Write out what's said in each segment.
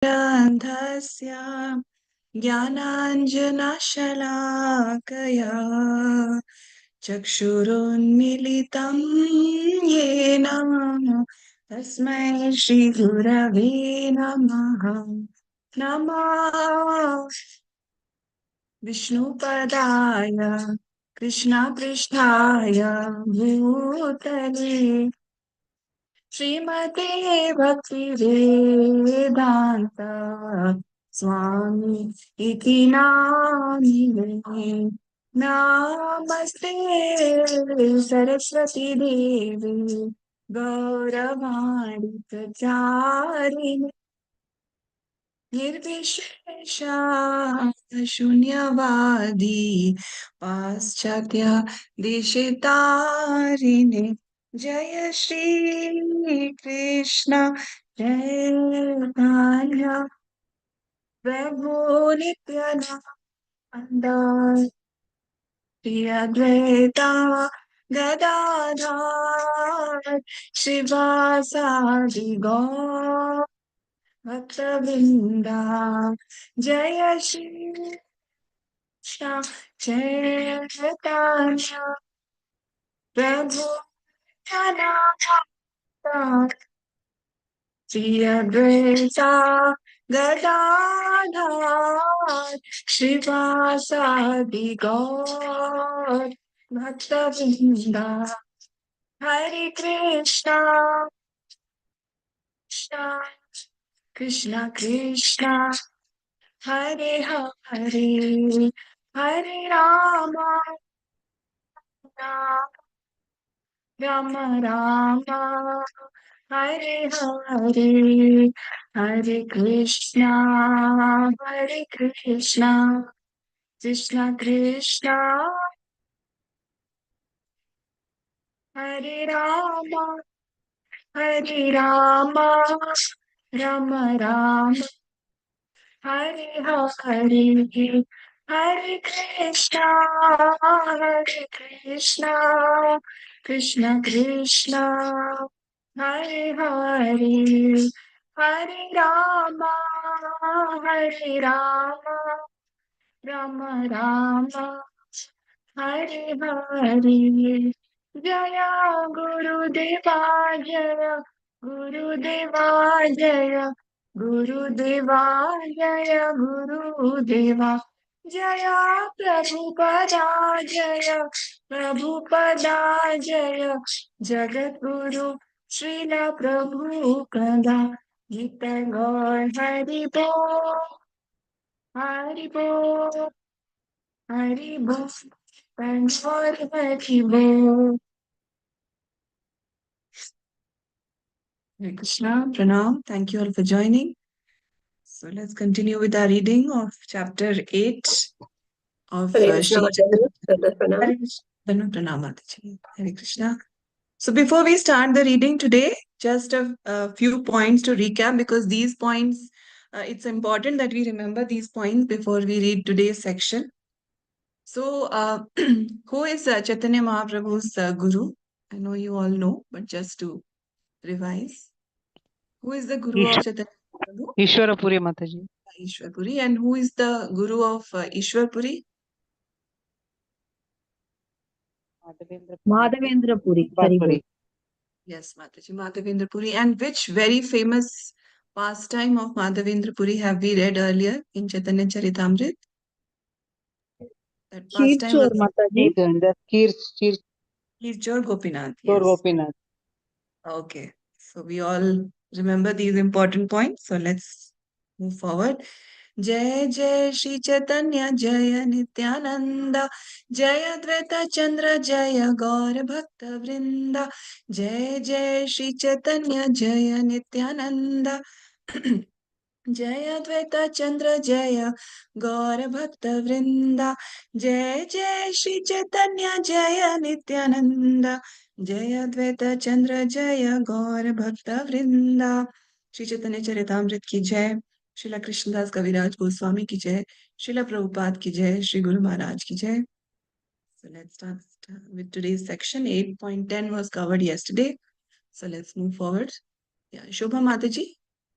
अंधस्य ज्ञानाञ्जनशलाकया चक्षुरुन्मीलितं येन तस्मै श्रीगुरवे नमः। नमः विष्णुपदाय कृष्णपृष्ठाय भूतले श्रीमते भक्तिवेदान्त स्वामी इति नामिने। नमस्ते सरस्वती देवी गौरवाणी प्रचारिणे निर्विशेषा शून्यवादी पाश्चात्य देशतारिणे। जय श्री कृष्ण चैतन्य प्रभु नित्यानंद श्री अद्वैता गदाधर शिवासादि गौर भक्तवृंदा। जय श्री कृष्ण चैतन्य प्रभु नित्यानंद श्री अद्वैता गदाधर श्रीवासादि गौर भक्तवृंदा। हरे कृष्णा कृष्ण कृष्ण हरे हरे हरे राम राम राम हरे हरे हरे कृष्ण कृष्ण कृष्ण हरे राम राम राम हरे हरे हरे कृष्णा कृष्ण कृष्ण हरे हरे हरे राम राम राम हरे हरे। जय गुरुदेवा जय गुरुदेवा जय गुरुदेवा जय गुरुदेवा जय प्रभुपदा जय प्रभुपदा जय जगद्गुरु श्रील प्रभुपदा। गीत गौर हरि बोल हरि बोल हरि बोल गौर हरि बोल। Hare Krishna, Pranam. Thank you all for joining. So let's continue with our reading of chapter 8 of Hare Krishna, Sri Mataji. Shraddha Chaitanya. Pranam. Hare Krishna, Pranam Mataji. Hare Krishna. So before we start the reading today, just a few points to recap because these points, it's important that we remember these points before we read today's section. So, who is Chaitanya Mahaprabhu's guru? I know you all know, but just to revise, who is the guru of Chaitanya Mahaprabhu? Ishwarpuri माताजी. Ishwarpuri. And who is the guru of Ishwarpuri? Madhavendra Puri. Haribol. Yes, Mataji, Madhavendra Puri. And which very famous pastime of Madhavendra Puri have we read earlier in Chaitanya Charitamrita? That pastime Kirchor was Mataji. Kirchor Gopinath. Kirchor Yes. Gopinath. Okay. So we all remember these important points. So let's move forward. जय जय श्री चैतन्य जय नित्यानंद जय अद्वैत चंद्र जय गौर भक्त वृंदा। जय जय श्री चैतन्य जय नित्यानंद जय अद्वैत चंद्र जय गौर भक्त वृंदा। जय जय श्री चैतन्य जय नित्यानंद जय अद्वैत चंद्र जय गौर भक्त वृंदा। श्री चैतन्य चरितामृत की जय। श्रीला कृष्णदास कविराज गोस्वामी की जय। श्रीला प्रभुपाद की जय। श्री गुरु महाराज की जय। So let's start with today's section. 8.10 was covered yesterday. So let's move forward. Yeah, Shobha Mataji.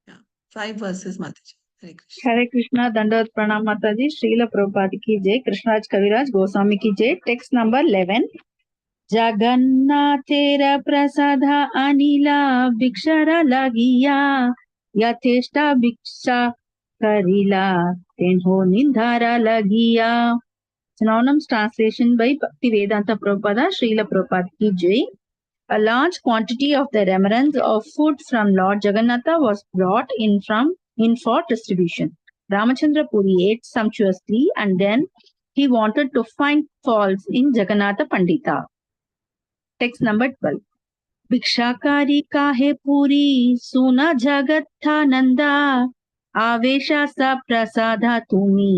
Yeah. 5 verses, Mataji. Hare Krishna. Hare Krishna, Dandavat Pranam Mataji, Srila Prabhupada ki jai, Krishnaraj Kaviraj Goswami ki jai. Text number 11. जगन्नाथेर प्रसाद अनिला भिक्षर लगिया यथेष्ट भिक्षा करिला तेन्हो निंधारा लगिया. Synonymous translation by Bhaktivedanta Prabhupada, Srila Prabhupada ki jai. A large quantity of the remnants of food from Lord Jagannatha was brought in for distribution. Ramachandra Puri ate sumptuously and then he wanted to find faults in Jagannatha Pandita. Text number 12. भिक्षाकारी काहे पूरी सुना जगत्थानंदा आवेशा सा प्रसादा तुमी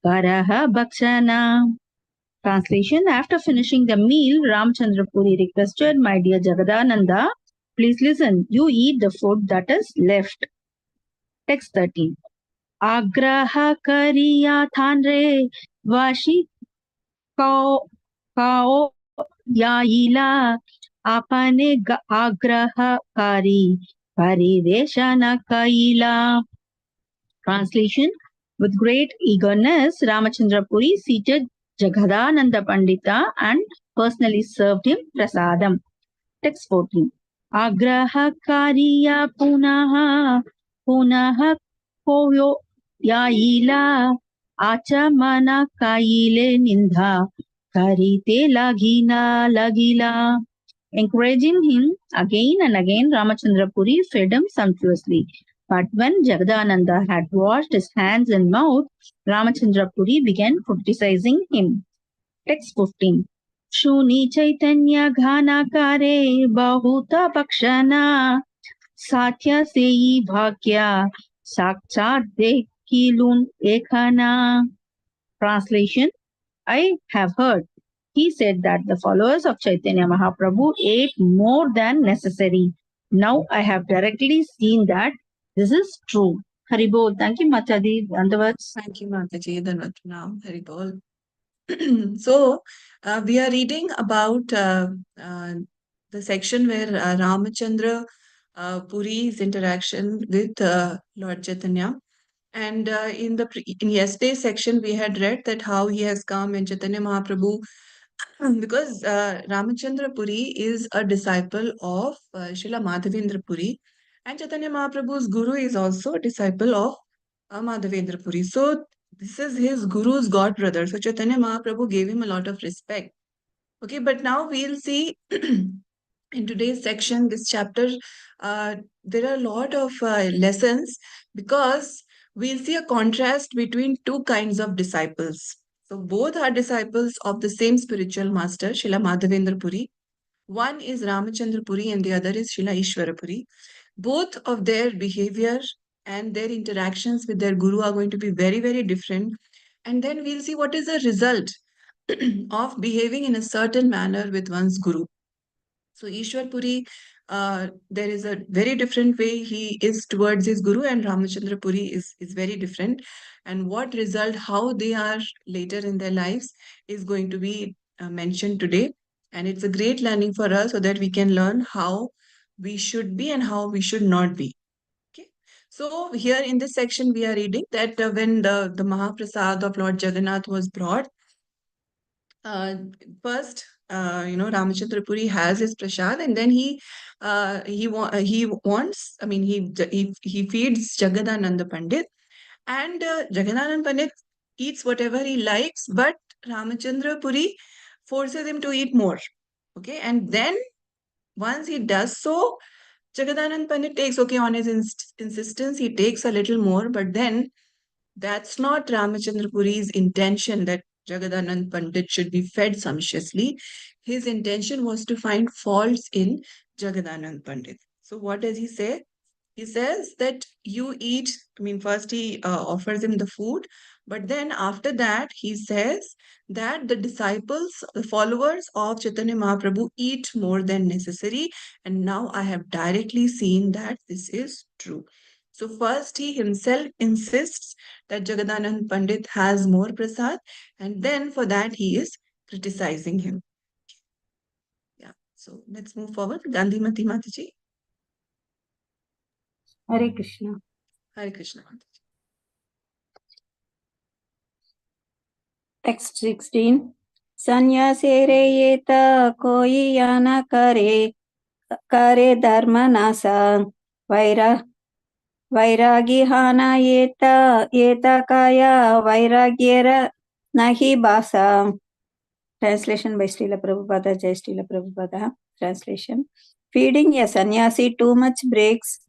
करह भक्षणा. Translation. After finishing the meal, Ramchandra Puri requested, my dear Jagadananda, please listen, you eat the food that is left. Text 13. Agraha kariya thanre vashi kao yaila apane agraha kari pariveshana kaila. Translation. With great eagerness, Ramachandra Puri seated Jagadananda Pandita and personally served him prasadam. Text 14. Agraha kariya punaha punaha koyo yaila achamana kaile nindha karite lagila. Encouraging him again and again, Ramachandra Puri fed him sumptuously. But when Jagadananda had washed his hands and mouth, Ramachandra Puri began criticizing him. Text 15. Shuni Chaitanya Ghanakare Bahuta Pakshana Satya Sei Bhakya Sakchat Dekilun Ekhana. Translation. I have heard. He said that the followers of Chaitanya Mahaprabhu ate more than necessary. Now I have directly seen that this is true. Haribol. Thank you, Mataji. Dandavats. Thank you, Mataji. Dandavat Pranam. Hare Bol. So, we are reading about the section where Ramachandra Puri's interaction with Lord Chaitanya. And in yesterday's section, we had read that how he has come and Chaitanya Mahaprabhu, because Ramachandra Puri is a disciple of Srila Madhavendra Puri, and Chaitanya Mahaprabhu's guru is also a disciple of Madhavendra Puri. So this is his guru's god brother. So Chaitanya Mahaprabhu gave him a lot of respect. Okay, but now we'll see in today's section, this chapter, there are a lot of lessons because we'll see a contrast between two kinds of disciples. So both are disciples of the same spiritual master, Srila Madhavendra Puri. One is Ramachandra Puri and the other is Srila Ishwara Puri. Both of their behavior and their interactions with their guru are going to be very, very different. And then we'll see what is the result of behaving in a certain manner with one's guru. So Ishwar Puri, there is a very different way he is towards his guru, and Ramachandra Puri is very different. And what result, how they are later in their lives, is going to be mentioned today. And it's a great learning for us so that we can learn how we should be and how we should not be. Okay. So here in this section, we are reading that when the Mahaprasad of Lord Jagannath was brought, uh, first, Ramachandra Puri has his prasad, and then he wants. I mean, he feeds Jagadananda Pandit, and Jagadananda Pandit eats whatever he likes, but Ramachandra Puri forces him to eat more. Okay, and then once he does so, Jagadanand Pandit takes, okay, on his insistence, he takes a little more, but then that's not Ramachandra Puri's intention that Jagadanand Pandit should be fed sumptuously. His intention was to find faults in Jagadanand Pandit. So what does he say? He says that you eat, I mean, first he offers him the food, but then after that, he says that the disciples, the followers of Chaitanya Mahaprabhu eat more than necessary. And now I have directly seen that this is true. So first he himself insists that Jagadanand Pandit has more prasad, and then for that he is criticizing him. Yeah. So let's move forward. Gandhi Mati Mataji. Hare Krishna. Hare Krishna. Text 16. Sannyase re yeta koi yana करे धर्म NASA वैरागी हाना येता kaya vairagyera nahi basa. Translation by Srila Prabhupada. Jai Srila Prabhupada. Translation. Feeding a sannyasi too much breaks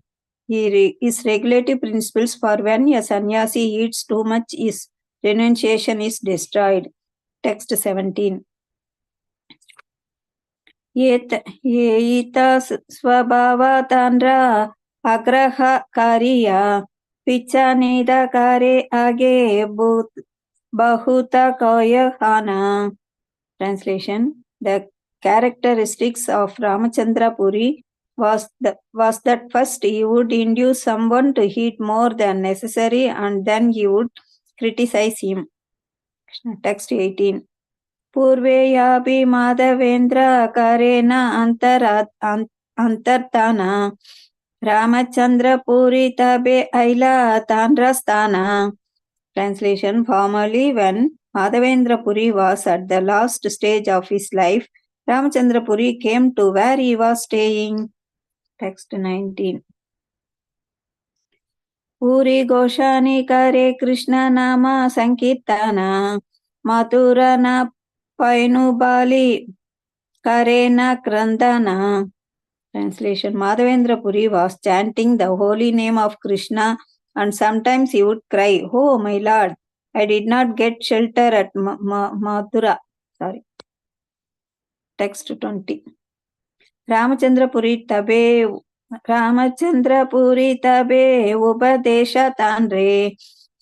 his regulative principles, for when a sannyasi eats too much, his renunciation is destroyed. Text 17. येत स्वभावतांड्र आग्रहकारिया पिच्छानेदकारे आगे बहुत कोयहाना. Translation. The characteristics of Ramachandra Puri was that first he would induce someone to eat more than necessary, and then he would criticize him. Text 18. पूर्वेयापि Madhavendra करेण अन्तर्तान रामचन्द्रपुरी तबे ऐला तांड्रस्थाना. Translation. Formerly, when Madhavendra Puri was at the last stage of his life, Ramachandra Puri came to where he was staying. Text 19. Puri Goshani Kare Krishna Nama Sankirtana Mathurana Painubali Karena Krandana. Translation. Madhavendra Puri was chanting the holy name of Krishna, and sometimes he would cry, "Oh my Lord, I did not get shelter at Mathura." Sorry. Text 20. Ramachandra Puri Tabe Upadesha Tanre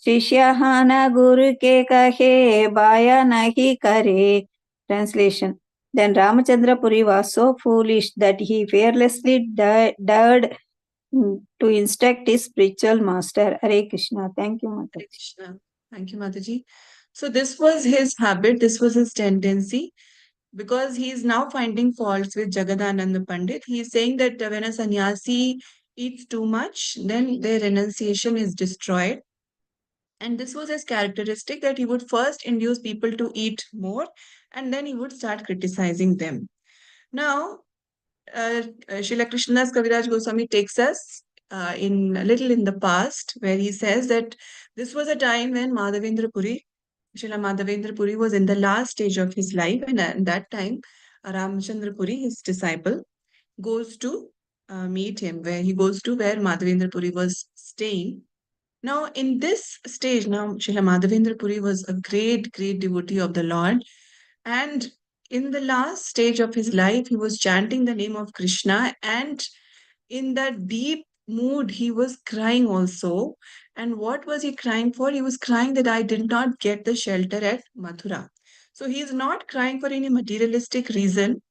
Shishyahana Guru ke kahe baya nahi kare. Translation. Then Ramachandra Puri was so foolish that he fearlessly dared to instruct his spiritual master. Hare Krishna. Thank you, Hare Mataji. Krishna. Thank you, Mataji. So this was his habit, this was his tendency, because he is now finding faults with Jagadananda Pandit. He is saying that when a sannyasi eats too much, then their renunciation is destroyed. And this was his characteristic, that he would first induce people to eat more and then he would start criticizing them. Now, Srila Krishnadas Kaviraj Goswami takes us in a little in the past, where he says that this was a time when Madhavendra Puri, Srila Madhavendra Puri was in the last stage of his life, and at that time, Ramchandra Puri, his disciple, goes to meet him, where he goes to where Madhavendra Puri was staying. Now, in this stage, now Srila Madhavendra Puri was a great, great devotee of the Lord, and in the last stage of his life, he was chanting the name of Krishna, and in that deep mood, he was crying also. And what was he crying for? He was crying that I did not get the shelter at Mathura. So he is not crying for any materialistic reason,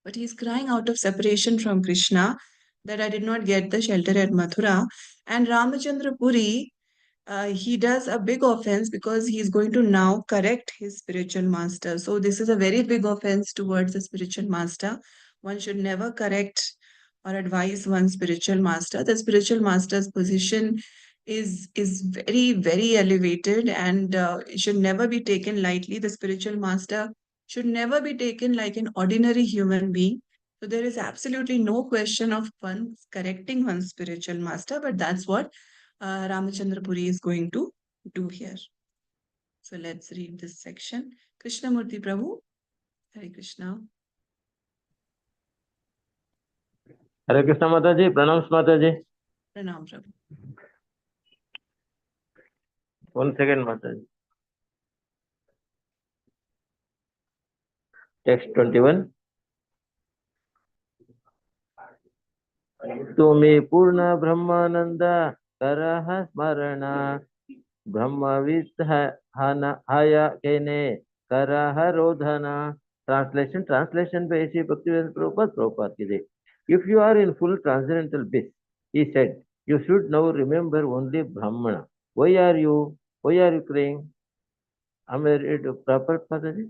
but he is crying out of separation from Krishna, that I did not get the shelter at Mathura. And Ramachandra Puri, he does a big offense because he is going to now correct his spiritual master. So, this is a very big offense towards the spiritual master. One should never correct or advise one's spiritual master. The spiritual master's position is very, very elevated, and it should never be taken lightly. The spiritual master should never be taken like an ordinary human being. So, there is absolutely no question of one correcting one's spiritual master, but that's what Ramachandra Puri is going to do here. So let's read this section. Krishnamurti Prabhu, Hare Krishna. Hare Krishna Mataji, pranams Mataji. Pranam Prabhu. 1 second Mataji. Text 21. Tumi Purna Brahmananda Karaha Smarana Brahmavid Haya Kene Karaha Rodhana. Translation by Sri Bhaktivedanta Prabhupada ki jai. If you are in full transcendental bliss, he said, you should now remember only Brahmana. Why are you crying? Am I read proper Mataji?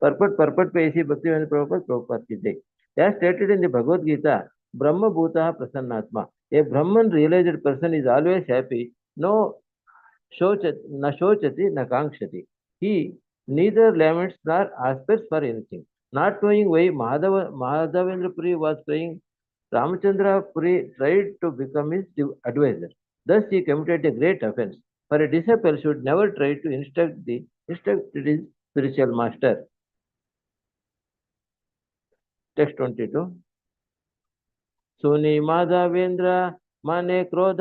Purport by Sri Bhaktivedanta Prabhupada ki jai. As stated in the Bhagavad Gita, Brahma Bhuta Prasannatma. A Brahman realized person is always happy. No na shochati na kankshati. He neither laments nor aspires for anything. Not knowing why Madhavendra Puri was crying, Ramachandra Puri tried to become his advisor. Thus he committed a great offense. For a disciple should never try to instruct his spiritual master. Text 22. सुनी माधवेंद्र मने क्रोध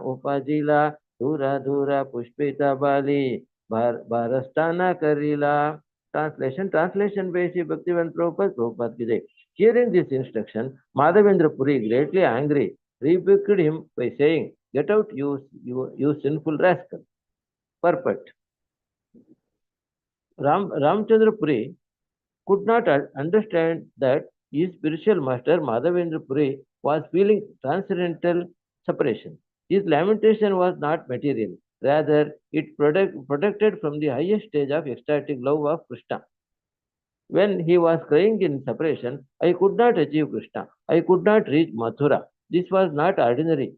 उपजिला धूरा धूरा पुष्पिता बाली भारस्ताना Karila. Translation by Sri Bhaktivedanta Prabhupada ki jai. Hearing this instruction, Madhavendra Puri, greatly angry, rebuked him by saying, "Get out, you sinful rascal." Purport. Ramchandra Puri could not understand that his spiritual master Madhavendra Puri was feeling transcendental separation. His lamentation was not material, rather, it protected from the highest stage of ecstatic love of Krishna. When he was crying in separation, I could not achieve Krishna, I could not reach Mathura. This was not ordinary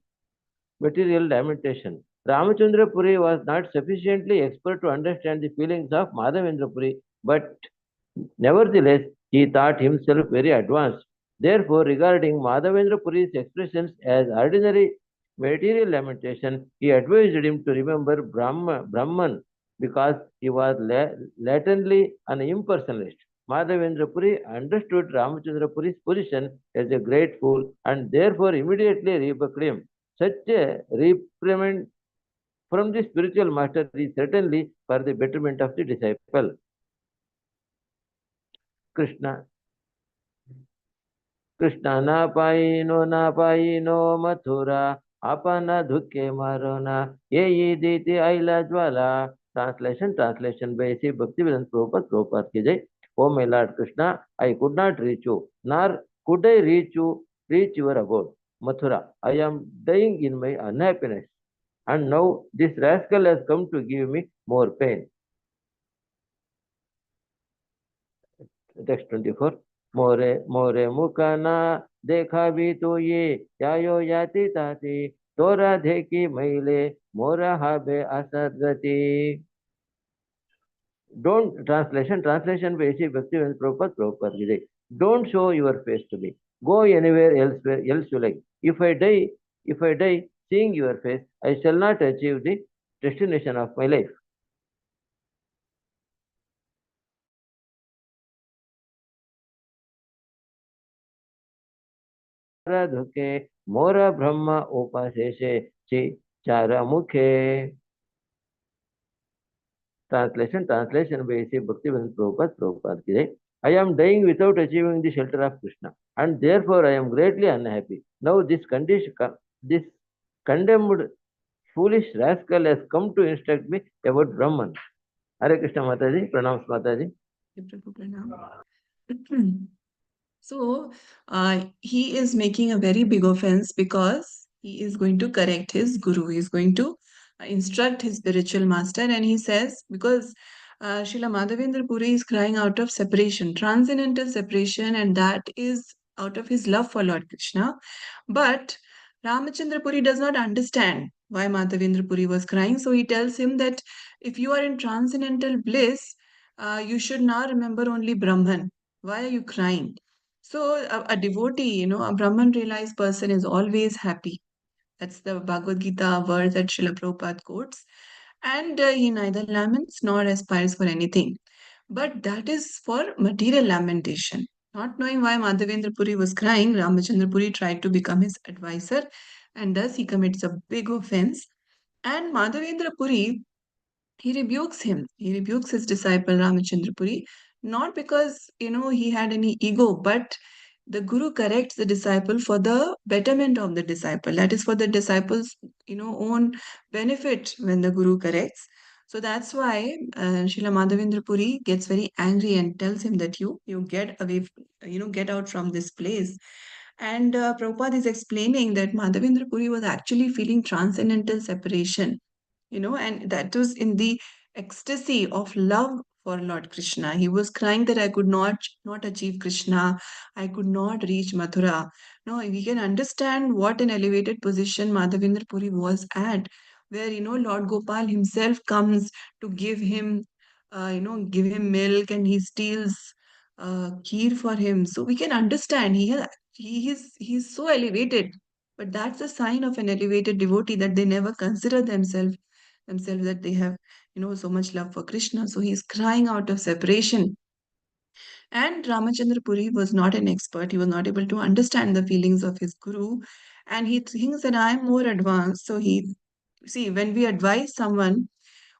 material lamentation. Ramachandra Puri was not sufficiently expert to understand the feelings of Madhavendra Puri, but nevertheless, he thought himself very advanced. Therefore, regarding Madhavendra Puri's expressions as ordinary material lamentation, he advised him to remember Brahman because he was latently an impersonalist. Madhavendra Puri understood Ramachandra Puri's position as a great fool and therefore immediately rebuked him. Such a reprimand from the spiritual master is certainly for the betterment of the disciple. Krishna na paino mathura apana dhukke marona ye diti aila jwala. Translation by Sri Bhaktivedanta Prabhupada ki jai. O my Lord Krishna, I could not reach you, nor could I reach your abode, Mathura. I am dying in my unhappiness, and now this rascal has come to give me more pain. Text 24. मोरे मुकाना देखा भी तो ये यायो याति ताति तोरा देखी मैले मोरा हाबे असदगति. Don't translation by Sri Bhaktivedanta Prabhupada ki jai. Don't show your face to me. Go anywhere else you like. If I die seeing your face, I shall not achieve the destination of my life. धुके मोरा ब्रह्म उपाशेषे चारा मुखे. Translation by Sri Bhaktivedanta Prabhupada ki jai. I am dying without achieving the shelter of Krishna, and therefore I am greatly unhappy. Now this condemned foolish rascal has come to instruct me about Brahman. Hare Krishna Mataji, pranams Mataji. So, he is making a very big offense because he is going to correct his guru. He is going to instruct his spiritual master, and he says, because Srila Madhavendra Puri is crying out of separation, transcendental separation, and that is out of his love for Lord Krishna. But Ramachandra Puri does not understand why Madhavendra Puri was crying. So he tells him that if you are in transcendental bliss, you should now remember only Brahman. Why are you crying? So a devotee, a Brahman realized person is always happy. That's the Bhagavad Gita verse that Srila Prabhupada quotes. And he neither laments nor aspires for anything. But that is for material lamentation. Not knowing why Madhavendra Puri was crying, Ramachandra Puri tried to become his advisor, and thus he commits a big offense. And Madhavendra Puri, he rebukes him. He rebukes his disciple Ramachandra Puri, not because he had any ego, but the guru corrects the disciple for the betterment of the disciple. That is for the disciple's own benefit when the guru corrects. So that's why Srila Madhavendra Puri gets very angry and tells him that you get away, get out from this place. And Prabhupada is explaining that Madhavendra Puri was actually feeling transcendental separation, and that was in the ecstasy of love for Lord Krishna. He was crying that I could not achieve Krishna, I could not reach Mathura. No, we can understand what an elevated position Madhavendra Puri was at, where Lord Gopal himself comes to give him, give him milk, and he steals kheer for him. So we can understand he's so elevated, but that's a sign of an elevated devotee that they never consider themselves that they have so much love for Krishna. So he's crying out of separation. And Ramachandra Puri was not an expert. He was not able to understand the feelings of his guru. And he thinks that I'm more advanced. So see, when we advise someone,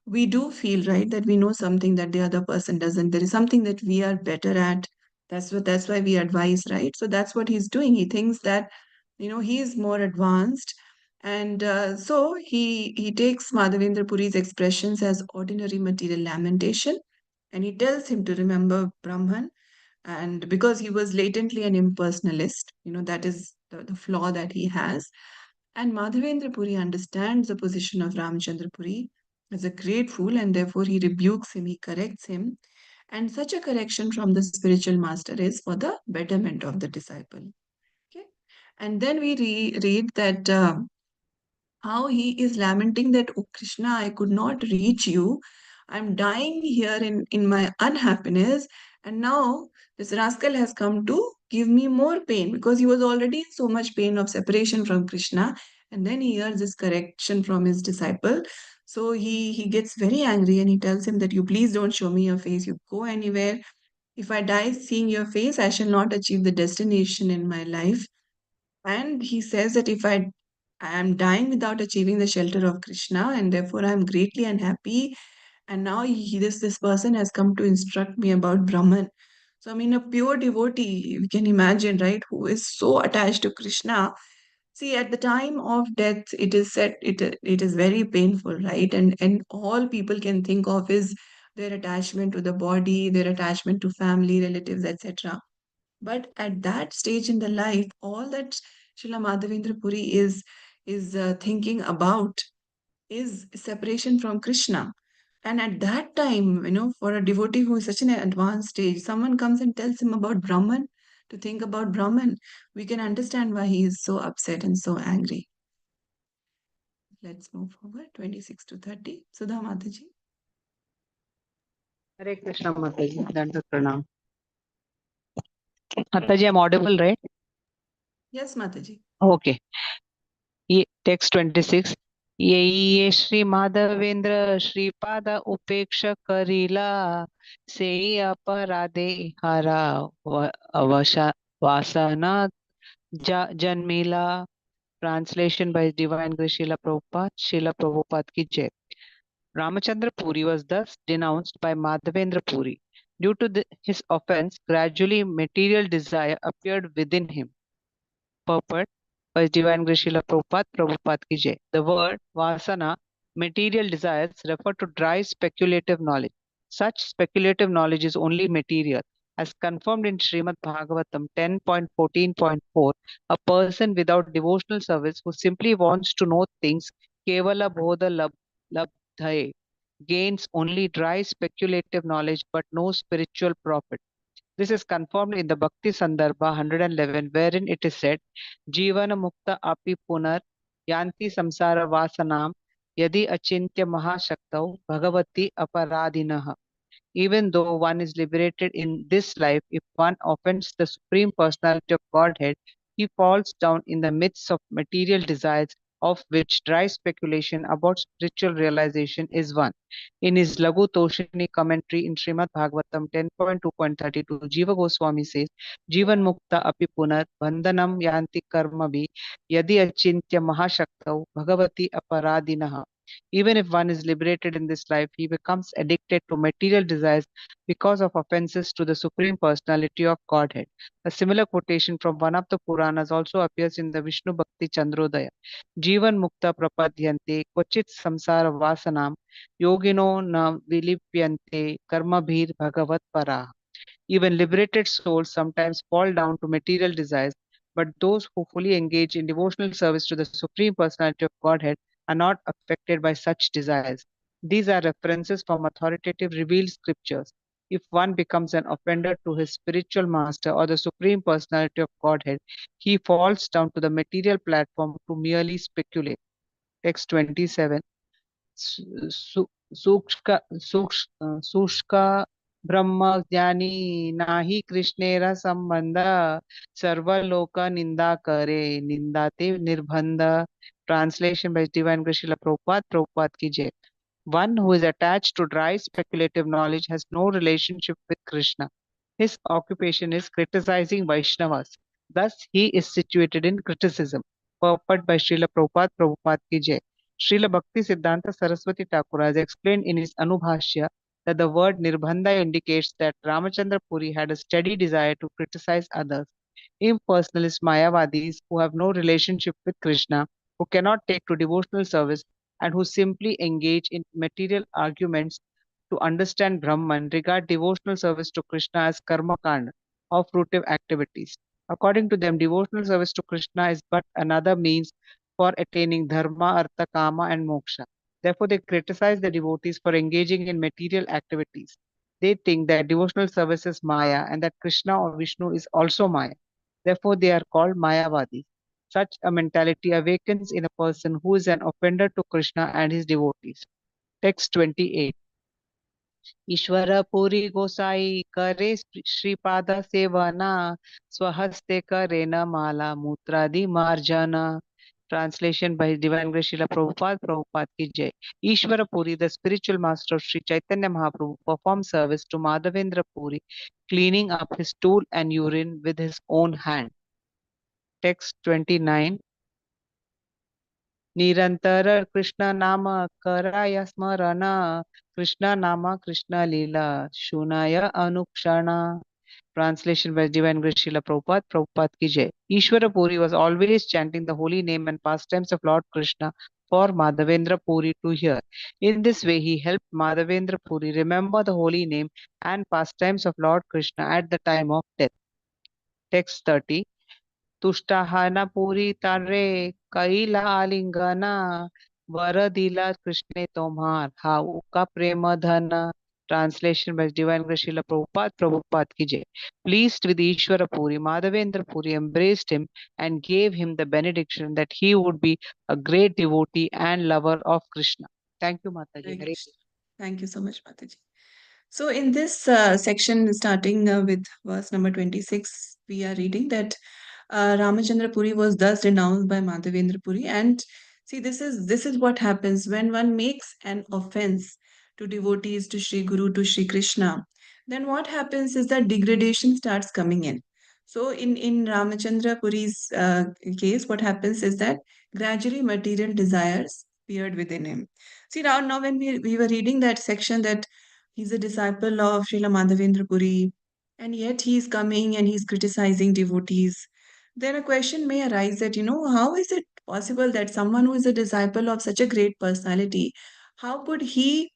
we do feel, right, that we know something that the other person doesn't. There is something that we are better at. That's why we advise, right? So that's what he's doing. He thinks that, he is more advanced. And so he takes Madhavendra Puri's expressions as ordinary material lamentation, and he tells him to remember Brahman, and because he was latently an impersonalist, that is the flaw that he has. And Madhavendra Puri understands the position of Ramchandra Puri as a great fool, and therefore he rebukes him, he corrects him. And such a correction from the spiritual master is for the betterment of the disciple. Okay. And then we read that how he is lamenting that, oh Krishna, I could not reach you. I'm dying here in my unhappiness. And now this rascal has come to give me more pain because he was already in so much pain of separation from Krishna. And then he hears this correction from his disciple. So he gets very angry and he tells him that you please don't show me your face. You go anywhere. If I die seeing your face, I shall not achieve the destination in my life. And he says that if I am dying without achieving the shelter of Krishna, and therefore I am greatly unhappy. And now this person has come to instruct me about Brahman. So I mean, a pure devotee, we can imagine, right, who is so attached to Krishna. See, at the time of death, it is said it is very painful, right? And all people can think of is their attachment to the body, their attachment to family, relatives, etc. But at that stage in the life, all that Srila Madhavendra Puri is thinking about is separation from Krishna. And at that time, for a devotee who is such an advanced stage, someone comes and tells him about Brahman, to think about Brahman. We can understand why he is so upset and so angry. Let's move forward. 26 to 30. Sudha Mataji. Hare Krishna Mataji, Danda Pranam. Mataji, I'm audible, right? Yes, Mataji. Okay. Text 26. ये श्री माधवेंद्र श्रीपाद उपेक्ष करीला से अपराधे हरा अवशा वासना जन्मीला. Translation by Divine Grace Srila Prabhupada. Srila Prabhupada ki jai. Ramachandra Puri was thus denounced by Madhavendra Puri. Due to his offense, gradually material desire appeared within him. Purport by Divine Grace Srila Prabhupada, Prabhupada ki jai. The word vasana, material desires, refer to dry speculative knowledge. Such speculative knowledge is only material. As confirmed in Srimad Bhagavatam 10.14.4, a person without devotional service who simply wants to know things kevala bodha labdhaye gains only dry speculative knowledge but no spiritual profit. This is confirmed in the Bhakti Sandarbha 111, wherein it is said, Jivana Mukta Api Punar Yanti Samsara Vasanam Yadi Achintya Mahashaktau Bhagavati Aparadinaha. Even though one is liberated in this life, if one offends the Supreme Personality of Godhead, he falls down in the midst of material desires, of which dry speculation about spiritual realization is one. In his Laghu Toshini commentary in Srimad Bhagavatam 10.2.32, Jiva Goswami says, Jivan Mukta Api Punar Bandhanam Yanti Karmabi Yadi Achintya Mahashaktau Bhagavati Aparadinaha. Even if one is liberated in this life, he becomes addicted to material desires because of offenses to the Supreme Personality of Godhead. A similar quotation from one of the Puranas also appears in the Vishnu Bhakti Chandrodaya. Jivan Mukta Prapadyante Kvachit Samsara Vasanam Yogino Na Vilipyante Karmabhir Bhagavat Para. Even liberated souls sometimes fall down to material desires, but those who fully engage in devotional service to the Supreme Personality of Godhead are not affected by such desires. These are references from authoritative revealed scriptures. If one becomes an offender to his spiritual master or the Supreme Personality of Godhead, he falls down to the material platform to merely speculate. Text 27. सु- सूक्ष्क शुष्क ब्रह्म ज्ञानी नाही कृष्णेरा संबंध सर्वलोक निंदा करे निंदाते निर्बंध. Translation by Divine Grace Srila Prabhupada की जय. One who is attached to dry speculative knowledge has no relationship with Krishna. His occupation is criticizing Vaishnavas. Thus, he is situated in criticism. Purport by Srila Prabhupada ki jai. Srila Bhakti Siddhanta Saraswati Thakur has explained in his Anubhashya that the word Nirbandha indicates that Ramachandra Puri had a steady desire to criticize others. Impersonalist Mayavadis who have no relationship with Krishna, who cannot take to devotional service, and who simply engage in material arguments to understand Brahman regard devotional service to Krishna as karma kanda, or fruitive activities. According to them, devotional service to Krishna is but another means for attaining dharma, artha, kama, and moksha. Therefore, they criticize the devotees for engaging in material activities. They think that devotional service is Maya and that Krishna or Vishnu is also Maya. Therefore, they are called Mayavadis. Such a mentality awakens in a person who is an offender to Krishna and his devotees. Text 28. ईश्वर पुरी गोसाई करे श्रीपाद सेवना स्वहस्ते करे न माला मूत्रादि मार्जना. Translation by Divine Grace Srila Prabhupada ki jai. Ishvara Puri, the spiritual master of Sri Chaitanya Mahaprabhu, performed service to Madhavendra Puri, cleaning up his stool and urine with his own hand. Text 29. निरंतर कृष्ण नाम कराय स्मरण कृष्ण नाम कृष्ण लीला शुनाय अनुक्षण. Translation by Divine Grace Srila Prabhupada ki jai. Ishwara Puri was always chanting the holy name and pastimes of Lord Krishna for Madhavendra Puri to hear. In this way, he helped Madhavendra Puri remember the holy name and pastimes of Lord Krishna at the time of death. Text 30. तुष्टाहाना Puri तारे कैला आलिंगना वर दिला कृष्णे तोमार how का प्रेम धन. Translation by Divine Grace Srila Prabhupada ki jai. Pleased with Ishwara Puri, Madhavendra Puri embraced him and gave him the benediction that he would be a great devotee and lover of Krishna. Thank you, Mataji. Hare Hare Krishna. Thank you so much, Mataji. So, in this section, starting with verse number 26, we are reading that Ramachandra Puri was thus denounced by Madhavendra Puri. And see, this is what happens when one makes an offense to devotees, to Sri Guru, to Sri Krishna. Then what happens is that degradation starts coming in. So, in Ramachandra Puri's case, what happens is that gradually material desires appeared within him. See, now when we were reading that section that he's a disciple of Srila Madhavendra Puri, and yet he's coming and he's criticizing devotees. Then a question may arise that, how is it possible that someone who is a disciple of such a great personality, how could he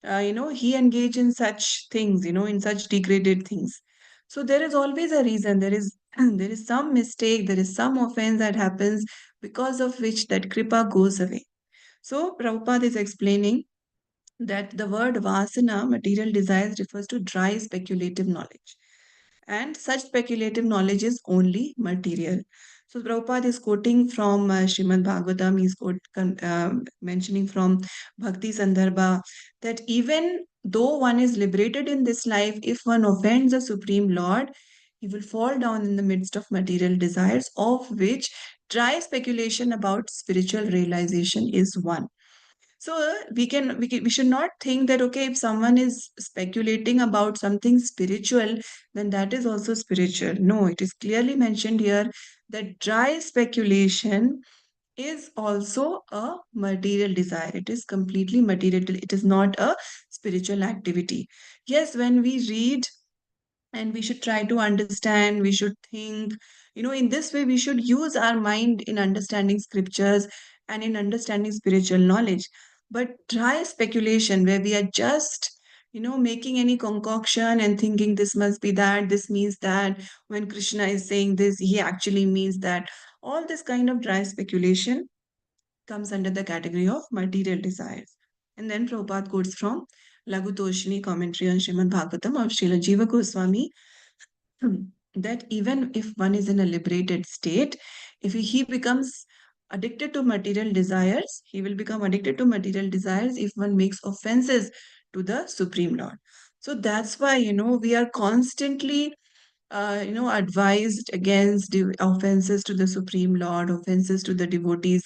engage in such things, in such degraded things? So there is always a reason. There is there is some mistake, there is some offense that happens because of which that kripa goes away. So Prabhupada is explaining that the word vasana, material desires, refers to dry speculative knowledge. And such speculative knowledge is only material. So Prabhupada is quoting from Srimad Bhagavatam, he's mentioning from Bhakti Sandarbha that even though one is liberated in this life, if one offends the Supreme Lord, he will fall down in the midst of material desires, of which dry speculation about spiritual realization is one. So we should not think that okay, if someone is speculating about something spiritual, then that is also spiritual. No, it is clearly mentioned here that dry speculation is also a material desire. It is completely material. It is not a spiritual activity. Yes, when we read and we should try to understand, we should think, in this way we should use our mind in understanding scriptures and in understanding spiritual knowledge. But dry speculation where we are just making any concoction and thinking this must be that, this means that, when Krishna is saying this he actually means that, all this kind of dry speculation comes under the category of material desires. And then Prabhupada quotes from Lagutoshini commentary on Srimad Bhagavatam of Srila Jiva Goswami, that even if one is in a liberated state, if he becomes addicted to material desires, he will become addicted to material desires if one makes offenses to the Supreme Lord. So that's why, we are constantly, advised against offenses to the Supreme Lord, offenses to the devotees.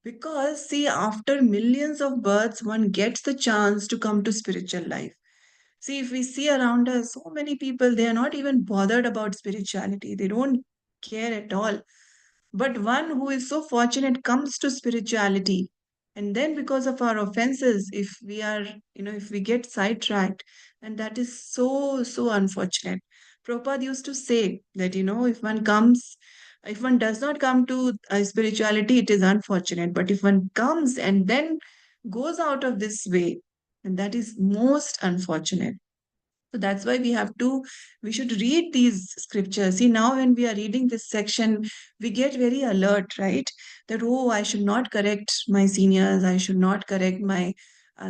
Because, see, after millions of births, one gets the chance to come to spiritual life. See, if we see around us, so many people, they are not even bothered about spirituality. They don't care at all. But one who is so fortunate comes to spirituality. And then because of our offenses, if we are, if we get sidetracked, and that is so, so unfortunate. Prabhupada used to say that, if one does not come to spirituality, it is unfortunate. But if one comes and then goes out of this way, and that is most unfortunate. So that's why we should read these scriptures. See, now when we are reading this section, we get very alert, right? That, oh, I should not correct my seniors, I should not correct my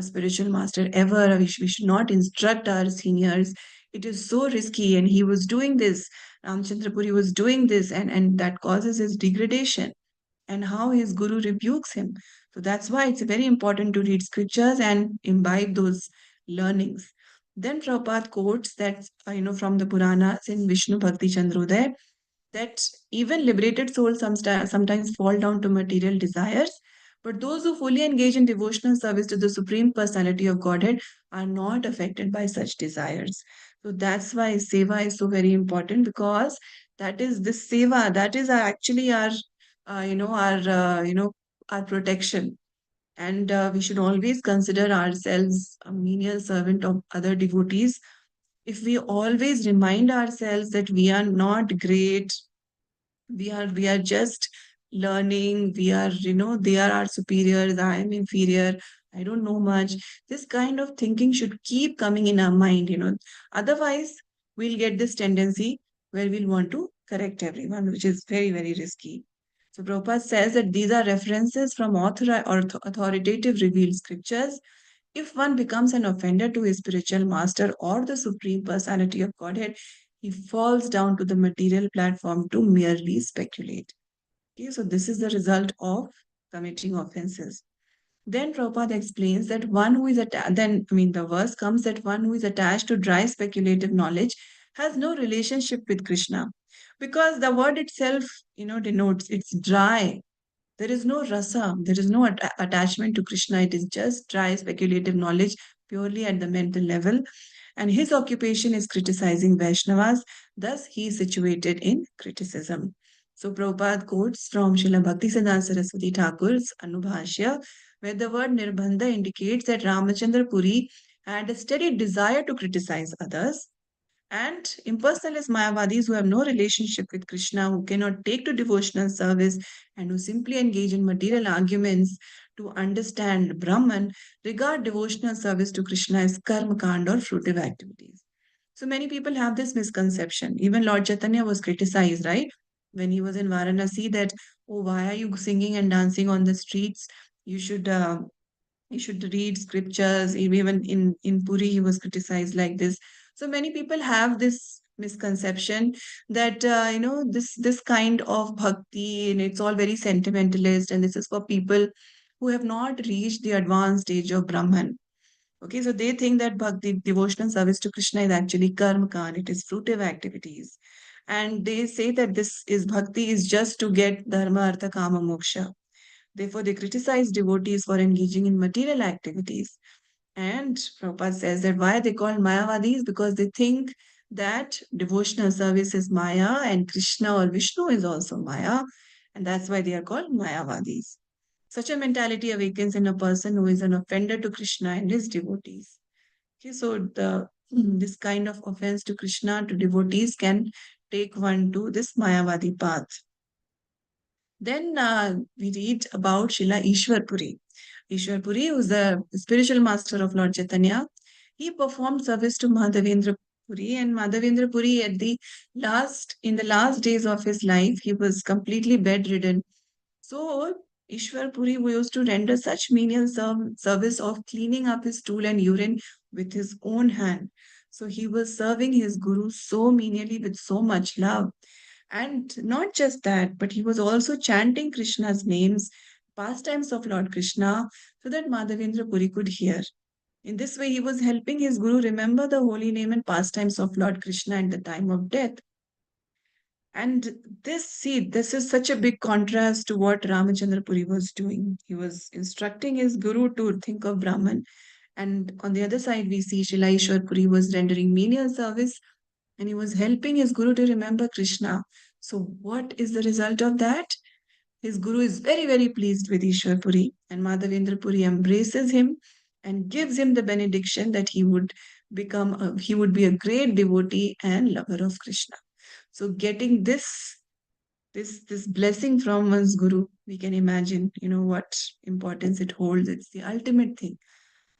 spiritual master ever, we should not instruct our seniors. It is so risky, and he was doing this. Ramchandra Puri was doing this, and that causes his degradation, and how his guru rebukes him. So that's why it's very important to read scriptures and imbibe those learnings. Then Prabhupada quotes that, from the Puranas in Vishnu Bhakti Chandrodaya, that even liberated souls sometimes fall down to material desires, but those who fully engage in devotional service to the Supreme Personality of Godhead are not affected by such desires. So that's why seva is so very important, because that is this seva, that is actually our, our protection. And we should always consider ourselves a menial servant of other devotees. If we always remind ourselves that we are not great, we are just learning, we are, they are our superiors, I am inferior, I don't know much, this kind of thinking should keep coming in our mind. Otherwise we'll get this tendency where we'll want to correct everyone, which is very, very risky. So Prabhupada says that these are references from authoritative revealed scriptures. If one becomes an offender to his spiritual master or the Supreme Personality of Godhead, he falls down to the material platform to merely speculate. Okay, so this is the result of committing offenses. Then Prabhupada explains that one who is the verse comes that one who is attached to dry speculative knowledge has no relationship with Krishna. Because the word itself, denotes it's dry. There is no rasa, there is no attachment to Krishna. It is just dry speculative knowledge purely at the mental level. And his occupation is criticizing Vaishnavas, thus he is situated in criticism. So Prabhupada quotes from Srila Bhaktisiddhanta Saraswati Thakur's Anubhashya, where the word Nirbandha indicates that Ramachandra Puri had a steady desire to criticize others, and impersonalist Mayavadis who have no relationship with Krishna, who cannot take to devotional service, and who simply engage in material arguments to understand Brahman, regard devotional service to Krishna as karma kand or fruitive activities. So many people have this misconception. Even Lord Chaitanya was criticized, right? When he was in Varanasi, that, oh, why are you singing and dancing on the streets? You should read scriptures. Even in Puri, he was criticized like this. So many people have this misconception that this kind of bhakti, and it's all very sentimentalist, and this is for people who have not reached the advanced stage of Brahman. Okay, so they think that bhakti, devotional service to Krishna, is actually karma kan, it is fruitive activities. And they say that this is bhakti is just to get dharma, artha, kama, moksha. Therefore, they criticize devotees for engaging in material activities. And Prabhupada says that why they call Mayavadis? Because they think that devotional service is Maya and Krishna or Vishnu is also Maya. And that's why they are called Mayavadis. Such a mentality awakens in a person who is an offender to Krishna and his devotees. Okay, so this kind of offense to Krishna, to devotees, can take one to this Mayavadi path. Then we read about Srila Ishwar Puri. Ishwar Puri, who is the spiritual master of Lord Chaitanya, he performed service to Madhavendra Puri, and Madhavendra Puri in the last days of his life, he was completely bedridden. So Ishwar Puri who used to render such menial service of cleaning up his stool and urine with his own hand. So he was serving his guru so menially with so much love. And not just that, but he was also chanting Krishna's names, pastimes of Lord Krishna, so that Madhavendra Puri could hear. In this way, he was helping his guru remember the holy name and pastimes of Lord Krishna at the time of death. And this is such a big contrast to what Ramachandra Puri was doing. He was instructing his guru to think of Brahman. And on the other side, we see Shila Puri was rendering menial service and he was helping his guru to remember Krishna. So, what is the result of that? His guru is very, very pleased with Ishwar Puri, and Madhavendra Puri embraces him and gives him the benediction that he would be a great devotee and lover of Krishna. So, getting this blessing from one's guru, we can imagine, what importance it holds. It's the ultimate thing.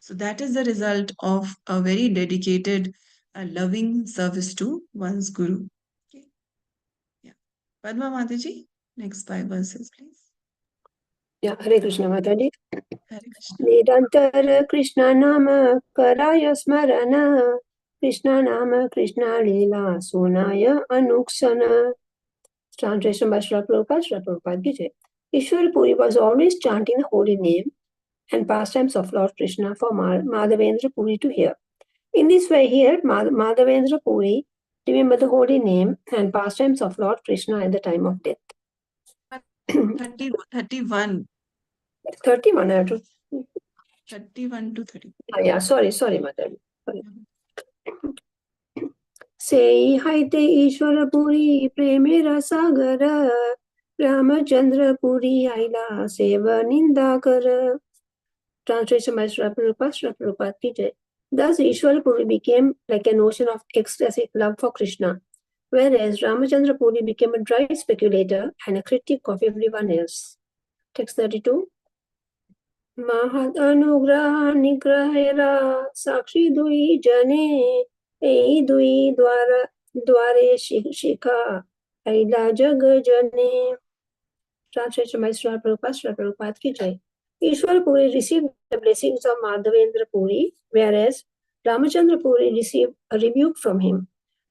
So that is the result of a very dedicated, loving service to one's guru. Okay. Yeah. Padma Mataji, next 5 verses, please. Yeah, Hare Krishna Mataji. Hare Krishna. Nirantar Krishna Nama Karaya Smarana Krishna Nama Krishna Lila Sunaya Anuksana. Translation by Srila Prabhupada Ki Jai. Ishwar Puri was always chanting the holy name and pastimes of Lord Krishna for Madhavendra Puri to hear. In this way, he helped Madhavendra Puri remember the holy name and pastimes of Lord Krishna at the time of death. 31. 31, I have to. 31 to 30. Yeah, sorry, Mataji. Sorry. Sei haite Ishwara Puri premera sagara Ramachandra Puri aila seva nindakara. Translation by Srila Prabhupada Ki Jai. Thus, Ishwara Puri became like an ocean of ecstatic love for Krishna, whereas Ramachandra Puri became a dry speculator and a critic of everyone else. Text 32. Mahad anugraha nigrahera sakshi dui jane ei dui dware shikha aila jag jane. Translation by Srila Prabhupada Ki Jai. Ishwar Puri received the blessings of Madhavendra Puri, whereas Ramachandra Puri received a rebuke from him.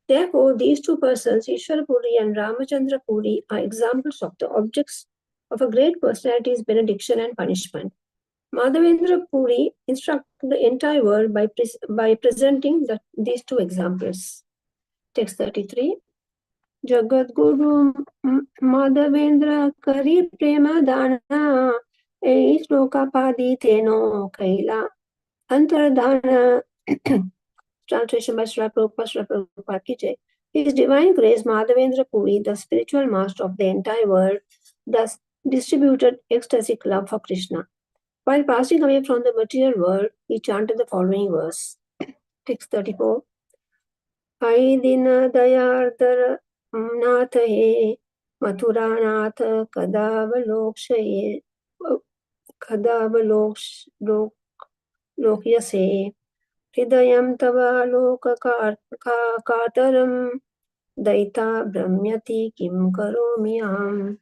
Therefore, these two persons, Ishwar Puri and Ramachandra Puri, are examples of the objects of a great personality's benediction and punishment. Madhavendra Puri instructed the entire world by presenting these two examples. Text 33. Jagat Guru Madhavendra Kari Prema Dana Ei Shloka Padi Teno Kaila Antardhana. Translation by Srila Prabhupada Ki Jai. His Divine Grace Madhavendra Puri, the spiritual master of the entire world, thus distributed ecstatic love for Krishna. While passing away from the material world, he chanted the following verse. Text 34. Ai dina dayardar नाथ हे मथुरा नाथ कदावलोक्यसे हृदयं तव लोककातरं दैता भ्रम्यति किं करोमि अहम्.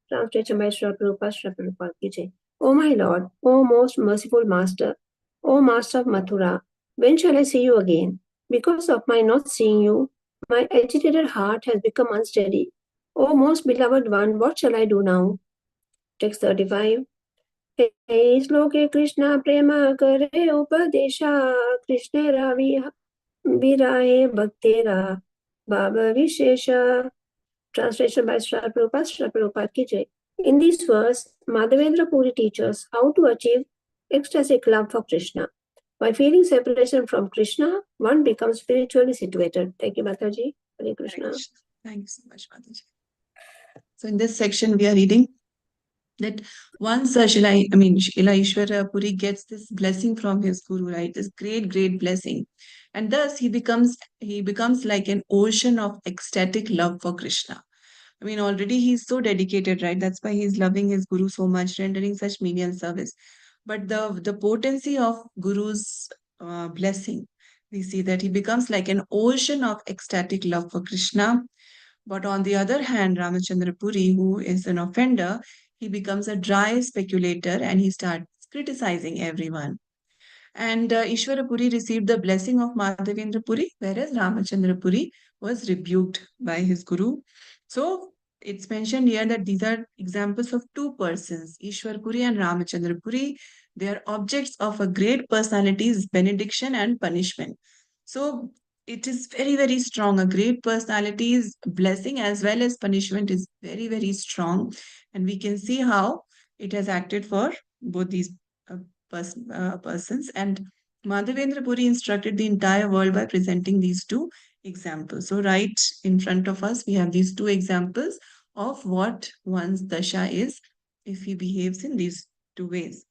Translation by Srila Prabhupada Ki Jai. O my Lord, O most merciful Master, O Master of Mathura, when shall I see you again? Because of my not seeing you, my agitated heart has become unsteady. O most beloved one, what shall I do now? Text 35. Hey sloke Krishna prema kare upadesha Krishna ravi virahe bhaktera baba vishesha. Translation by Srila Prabhupada Ki Jai. In this verse, Madhavendra Puri teaches how to achieve ecstatic love for Krishna. By feeling separation from Krishna, one becomes spiritually situated. Thank you, Mataji. Hare Krishna. Thank you so much, Mataji. So in this section, we are reading that once Shila Ishwara Puri gets this blessing from his guru, right? This great, great blessing. And thus he becomes like an ocean of ecstatic love for Krishna. I mean, already he's so dedicated, right? That's why he's loving his guru so much, rendering such menial service. But the potency of Guru's blessing, we see that he becomes like an ocean of ecstatic love for Krishna. But on the other hand, Ramachandra Puri, who is an offender, he becomes a dry speculator and he starts criticizing everyone. And Ishwara Puri received the blessing of Madhavendra Puri, whereas Ramachandra Puri was rebuked by his guru. So it's mentioned here that these are examples of two persons, Ishwar Puri and Ramachandra Puri. They are objects of a great personality's benediction and punishment. So it is very, very strong. A great personality's blessing as well as punishment is very, very strong. And we can see how it has acted for both these uh, persons. And Madhavendra Puri instructed the entire world by presenting these two examples. So, right in front of us, we have these two examples of what one's dasha is if he behaves in these two ways.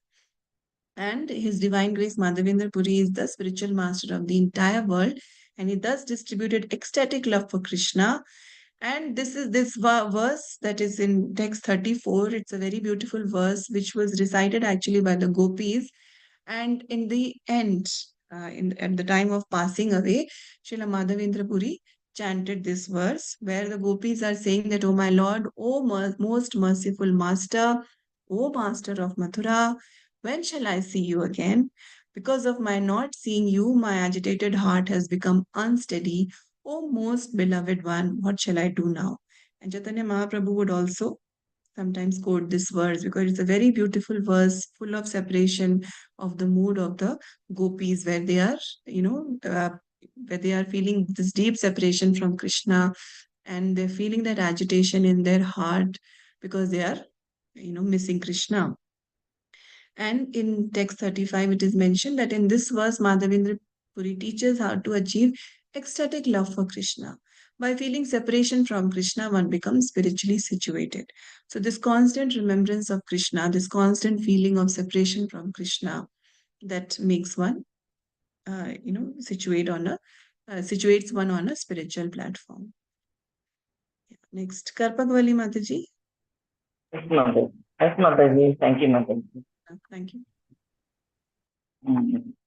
And His Divine Grace Madhavendra Puri is the spiritual master of the entire world, and he thus distributed ecstatic love for Krishna. And this is this verse that is in text 34. It's a very beautiful verse which was recited actually by the gopis, and in the end, at the time of passing away, Srila Madhavendra Puri chanted this verse where the gopis are saying that, "O my Lord, O most merciful Master, O Master of Mathura, when shall I see you again? Because of my not seeing you, my agitated heart has become unsteady. O most beloved one, what shall I do now?" And Chaitanya Mahaprabhu would also sometimes quote this verse because it's a very beautiful verse full of separation of the mood of the gopis where they are, where they are feeling this deep separation from Krishna, and they're feeling that agitation in their heart because they are, missing Krishna. And in text 35, it is mentioned that in this verse, Madhavendra Puri teaches how to achieve ecstatic love for Krishna. By feeling separation from Krishna, one becomes spiritually situated. So, this constant remembrance of Krishna, this constant feeling of separation from Krishna, that makes one, situates one on a spiritual platform. Next, Karpagwali Mataji. Yes, Mataji. Yes, Mataji. Thank you, Mataji. Thank you.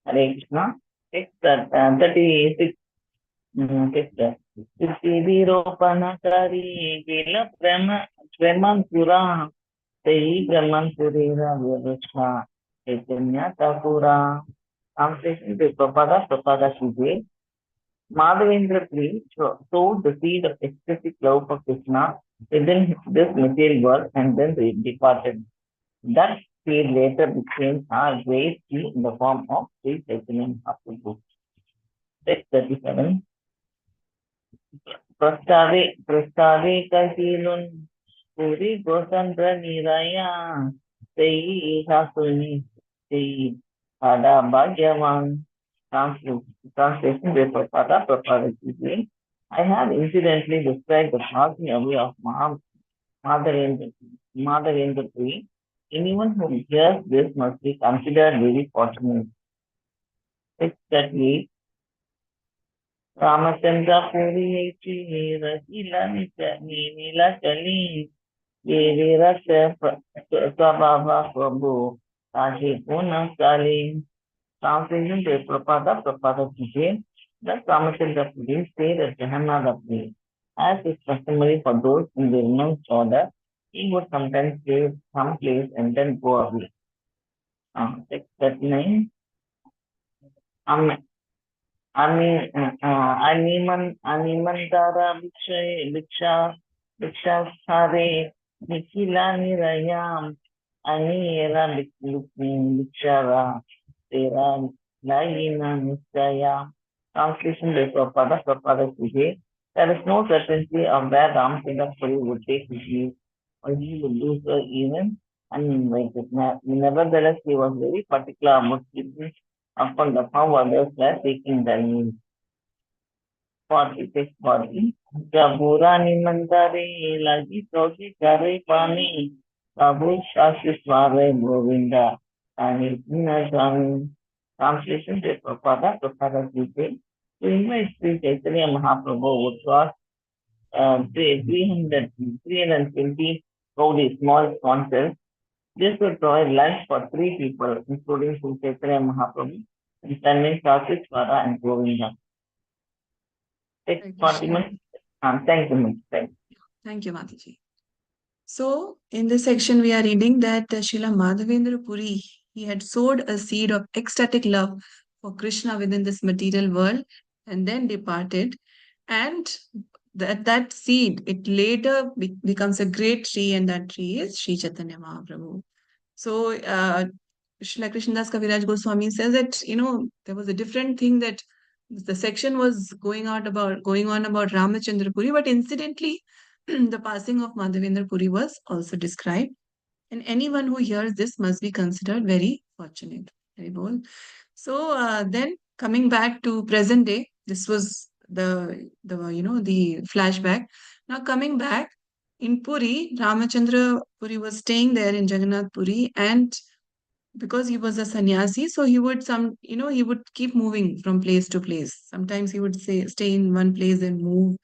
Hare Krishna. Text 36. Text. Siddhiropanakari Vila Brahmansura Sei Brahmansura Vyavashma Chaitanya Thakura. Translation to Prabhupada Shuje. Madhavendra Puri sowed the seed of ecstatic love for Krishna within this material world and then departed. That seed later became our great key in the form of Sri Chaitanya Mahaprabhu. Text 37. Prastave Kahilun Puri Gosandra Niraya Sei Hasuni Sei Pada Bhagyavan. Translation by Prabhupada Ji. I have incidentally described the passing away of Madhavendra Puri. Anyone who hears this must be considered very fortunate. 638. Ramachandra Puri Nila Kali Yevira Swabhava Prabhu Tashi Puna Kali. Translation by Prabhupada Ji. Thus Ramachandra Puri stayed at Jahannath. As is customary for those in the renounced order, he would sometimes stay someplace and then go away. Text 39. Animantara Bhiksha Sare Nikhila Nirayam Anira Bhikshara Tera Layina Niskaya. Translation by Prabhupada Ji. There is no certainty of where Ramachandra Puri would take his leave, or he would do so even uninvited. Nevertheless, he was very particular about keeping upon the how others were taking their leave. 40. Jabura Nimandare Lagi Toki Kare Pani Babu Shashisware Govinda and Swami. Translation by Prabhupada Ji. To invite Sri Chaitanya Mahaprabhu would cost 320 Gaudi small sponsors. This would provide lunch for 3 people, including Sri Chaitanya Mahaprabhu, and Tanmay Shashiswara and Govinda. Take 40 minutes. Thank you, Mataji. Thank you, Mataji. So, in this section, we are reading that Srila Madhavendra Puri, he had sowed a seed of ecstatic love for Krishna within this material world and then departed. And that seed, it later becomes a great tree, and that tree is Sri Chaitanya Mahaprabhu. So, Srila Krishnadas Kaviraj Goswami says that, there was a different thing that the section was going on about Ramachandra Puri, but incidentally, the passing of Madhavendra Puri was also described. And anyone who hears this must be considered very fortunate. Very well. So then coming back to present day, this was the flashback. Now coming back in Puri, Ramachandra Puri was staying there in Jagannath Puri, and because he was a sannyasi, so he would keep moving from place to place. Sometimes he would stay in one place and move,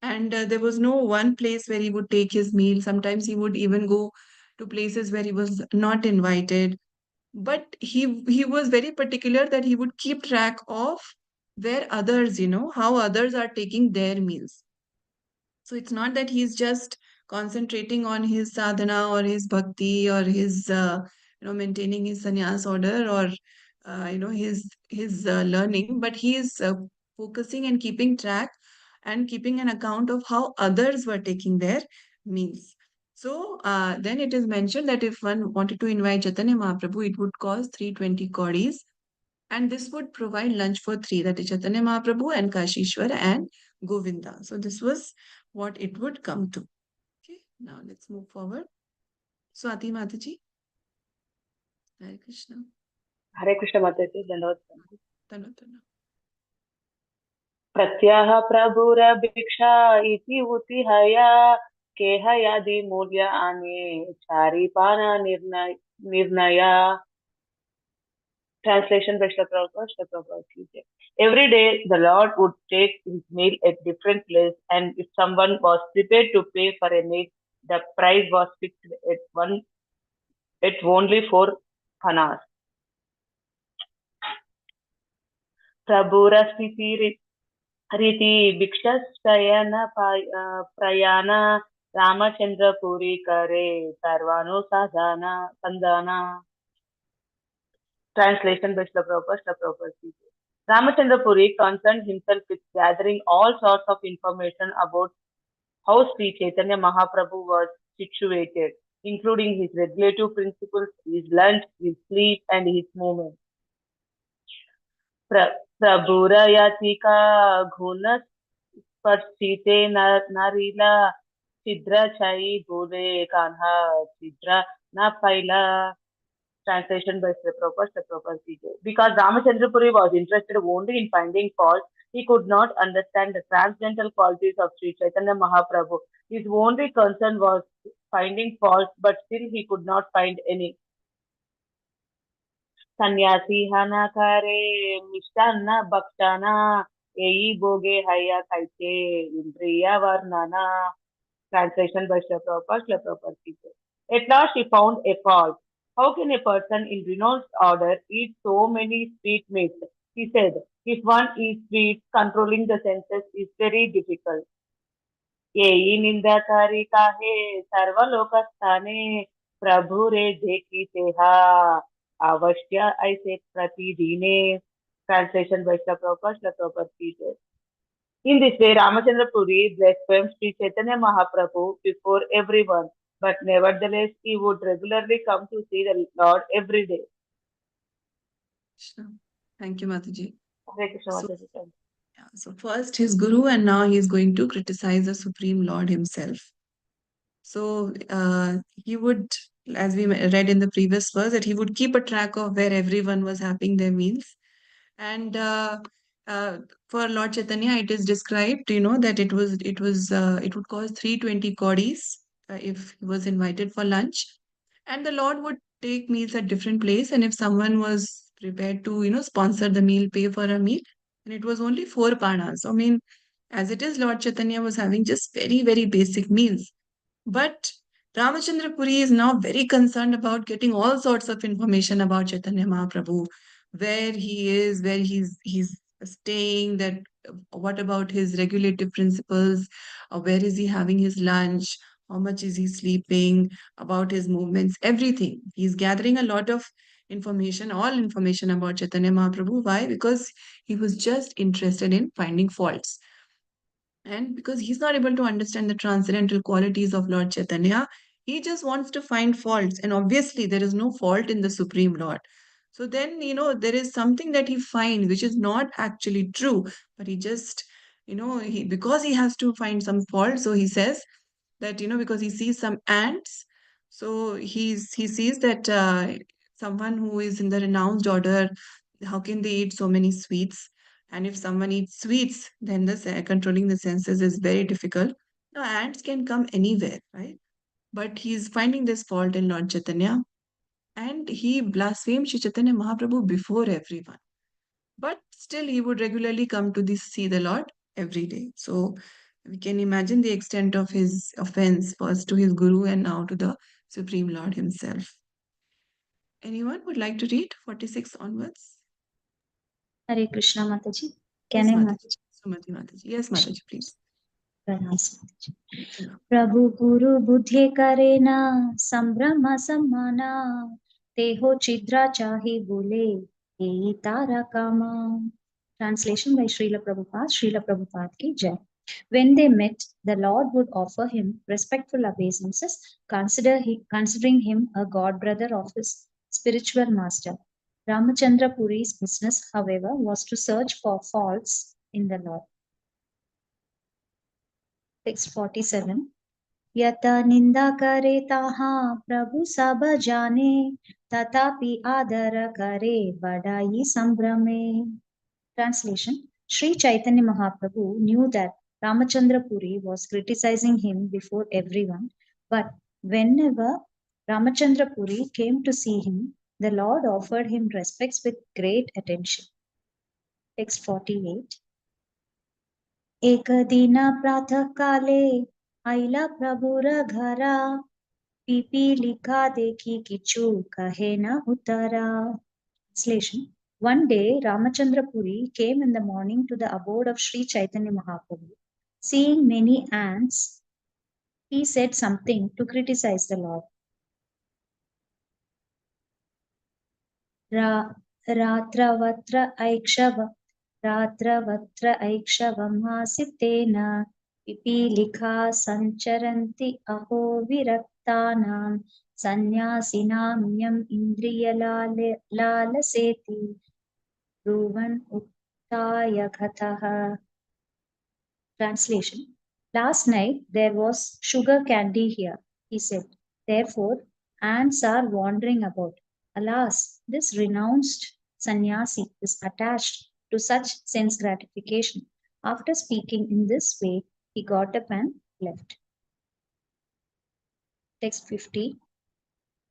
and there was no one place where he would take his meal. Sometimes he would even go to places where he was not invited, but he was very particular that he would keep track of where others, how others are taking their meals. So it's not that he's just concentrating on his sadhana or his bhakti or his maintaining his sannyas order, or his learning, but he is focusing and keeping track and keeping an account of how others were taking their meals. So then it is mentioned that if one wanted to invite Chaitanya Mahaprabhu, it would cost 320 kauris, and this would provide lunch for three, that is Chaitanya Mahaprabhu and Kashishwar and Govinda. So this was what it would come to. Okay, now let's move forward. Swati Mataji. Hare Krishna. हरे कृष्ण माताजी धन्यवाद Tana Tana. प्रत्याह प्रभुरभिक्षा इति उतिहया केहयादि मूल्य आने चारिपाना निर्णया. Translation by Shri Prabhupada. Every day the Lord would take his meal at different place, and if someone was prepared to pay for a meal, the price was fixed at only 4 panas. Prabhurasthiti Riti Bhikshastayana Prayana Ramachandra Puri Kare Sarvano Sadhana Sandana. Translation by Shri Prabhupada. Ramachandra Puri concerned himself with gathering all sorts of information about how Sri Chaitanya Mahaprabhu was situated, including his regulative principles, his lunch, his sleep, and his movement. Prabhurayatika Gunas Parsite Narila Chidra Chai Bode Kanha Chidra Napaila. Translation by Sri Prabhupada. Because Ramachandra Puri was interested only in finding fault, he could not understand the transcendental qualities of Sri Chaitanya Mahaprabhu. His only concern was finding fault, but still he could not find any. Sannyasi hana kare mishtanna bhakshana ei boge haya kaite indriya varnana. Translation by Sri Prabhupada. At last he found a fault. How can a person in renounced order eat so many sweet meats? He said, if one eats sweets, controlling the senses is very difficult. Yei nindakari kahe sarvalokasthane prabhure dekhi teha avashya aise pratidine. Translation by Sri Prabhupada. In this way, Ramachandra Puri blasphemed Sri Chaitanya Mahaprabhu before everyone, but nevertheless he would regularly come to see the Lord every day. Thank you, Mataji. Hare Krishna, So, Mataji. so first his guru, and now he is going to criticize the Supreme Lord himself. So he would, as we read in the previous verse, that he would keep a track of where everyone was having their meals. And for Lord Chaitanya, it is described, that it would cost 320 kauris if he was invited for lunch, and the Lord would take meals at different place. And if someone was prepared to, sponsor the meal, pay for a meal, and it was only 4 panas. I mean, as it is, Lord Chaitanya was having just very, very basic meals. But Ramachandra Puri is now very concerned about getting all sorts of information about Chaitanya Mahaprabhu, where he is, where he's staying, that what about his regulative principles, where is he having his lunch, how much is he sleeping, about his movements, everything. He's gathering a lot of information, all information about Chaitanya Mahaprabhu. Why? Because he was just interested in finding faults. And because he's not able to understand the transcendental qualities of Lord Chaitanya, he just wants to find faults. And obviously, there is no fault in the Supreme Lord. So then, there is something that he finds which is not actually true, but he just, because he has to find some fault, so he says that, because he sees some ants, so he sees that someone who is in the renounced order, how can they eat so many sweets? And if someone eats sweets, then controlling the senses is very difficult. Now, ants can come anywhere, right? But he's finding this fault in Lord Chaitanya, and he blasphemed Shri Chaitanya Mahaprabhu before everyone. But still, he would regularly come to see the Lord every day. So we can imagine the extent of his offense, first to his Guru and now to the Supreme Lord himself. Anyone would like to read 46 onwards? Hare Krishna Mataji. Yes, Can I Mataji. Mataji? Sumati Mataji. Yes, Mataji, please. Pranams Mataji. Pranaam. प्रभु गुरु बुद्धि करे ना संभ्रम सम्माना तेहो छिद्रा चाहे बोले यही तारा कामा. Translation by Srila Prabhupada. Srila Prabhupada ki jai. When they met, the Lord would offer him respectful obeisances, considering him a god brother of his spiritual master. Ramachandra Puri's business, however, was to search for faults in the Lord. Text 47. यथा निंदा करे ताहा प्रभु सब जाने तथापि आदर करे बड़ाई संभ्रमे. Translation. Sri Chaitanya Mahaprabhu knew that Ramachandra Puri was criticizing him before everyone, but whenever Ramachandra Puri came to see him, the Lord offered him respects with great attention. Text 48. एकदिन प्रातः काले आइला प्रभुर घरा पीपीलिका देखी किचु कहे न उतरा. Translation. One day, Ramachandra Puri came in the morning to the abode of Sri Chaitanya Mahaprabhu. Seeing many ants, he said something to criticize the Lord. Ratravatra Aikshavam Asitena Pipilika Sancharanti Aho Viraktanam Sanyasinam Yam Indriya Lalaseti Ruvan Uttaya Gathaha. Translation. Last night there was sugar candy here, he said. Therefore, ants are wandering about. Alas, this renounced sannyasi is attached to such sense gratification. After speaking in this way, he got up and left. Text 50.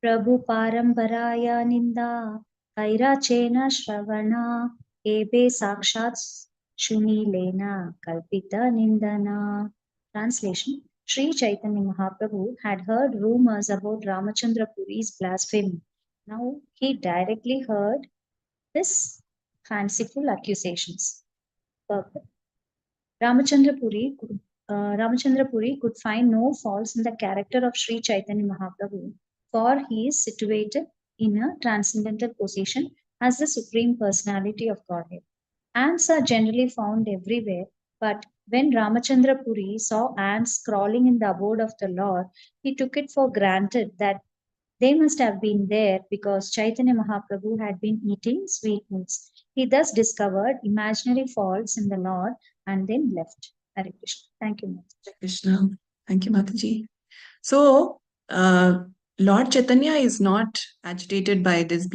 Prabhu Paramparaya Ninda Kairachena Shravana Ebe Sakshat Shunilena Kalpita Nindana. Translation. Sri Chaitanya Mahaprabhu had heard rumors about Ramachandra Puri's blasphemy. Now he directly heard this fanciful accusations. Ramachandra Puri could find no faults in the character of Sri Chaitanya Mahaprabhu, for he is situated in a transcendental position as the Supreme Personality of Godhead. Ants are generally found everywhere, but when Ramachandra Puri saw ants crawling in the abode of the Lord, he took it for granted that they must have been there because Chaitanya Mahaprabhu had been eating sweetmeats. He thus discovered imaginary faults in the Lord and then left. Hare Krishna. Thank you, Mataji. Hare Krishna. Thank you, Mataji. So, Lord Chaitanya is not agitated by this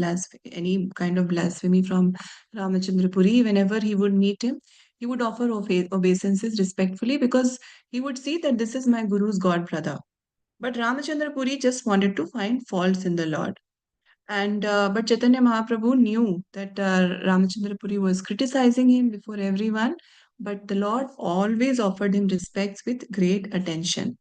any kind of blasphemy from Ramachandra Puri. Whenever he would meet him, he would offer obeisances respectfully because he would see that this is my Guru's god brother. But Ramachandra Puri just wanted to find faults in the Lord. And but Chaitanya Mahaprabhu knew that Ramachandra Puri was criticizing him before everyone, but the Lord always offered him respects with great attention.